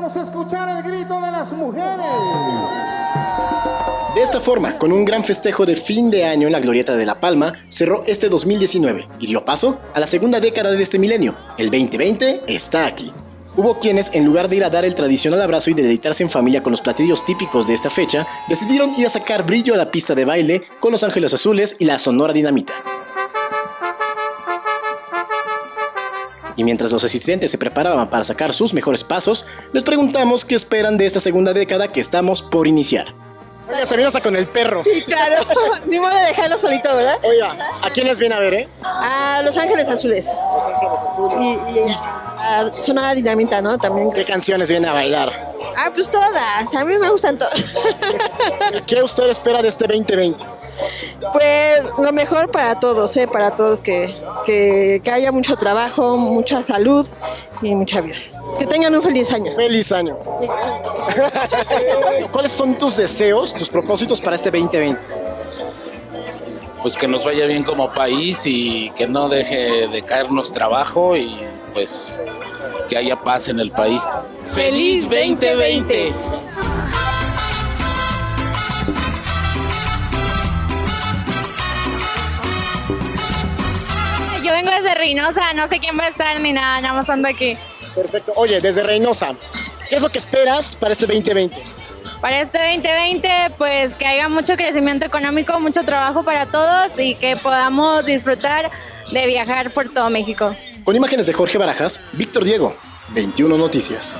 Vamos a escuchar el grito de las mujeres. De esta forma, con un gran festejo de fin de año en la Glorieta de La Palma, cerró este 2019 y dio paso a la segunda década de este milenio. El 2020 está aquí. Hubo quienes, en lugar de ir a dar el tradicional abrazo y deleitarse en familia con los platillos típicos de esta fecha, decidieron ir a sacar brillo a la pista de baile con Los Ángeles Azules y la Sonora Dinamita. Y mientras los asistentes se preparaban para sacar sus mejores pasos, les preguntamos qué esperan de esta segunda década que estamos por iniciar. Oiga, se vino hasta con el perro. Sí, claro. Ni modo de dejarlo solito, ¿verdad? Oiga, ¿a quiénes viene a ver, A Los Ángeles Azules. Los Ángeles Azules. Y a Sonada Dinamita, ¿no? También. ¿Qué canciones viene a bailar? Pues todas. A mí me gustan todas. ¿Qué usted espera de este 2020? Pues lo mejor para todos, Para todos que haya mucho trabajo, mucha salud y mucha vida. Que tengan un feliz año. ¡Feliz año! ¿Cuáles son tus deseos, tus propósitos para este 2020? Pues que nos vaya bien como país y que no deje de caernos trabajo y pues que haya paz en el país. ¡Feliz 2020! Yo vengo desde Reynosa, no sé quién va a estar ni nada más ando aquí. Perfecto. Oye, desde Reynosa, ¿qué es lo que esperas para este 2020? Para este 2020, pues que haya mucho crecimiento económico, mucho trabajo para todos y que podamos disfrutar de viajar por todo México. Con imágenes de Jorge Barajas, Víctor Diego, 21 Noticias.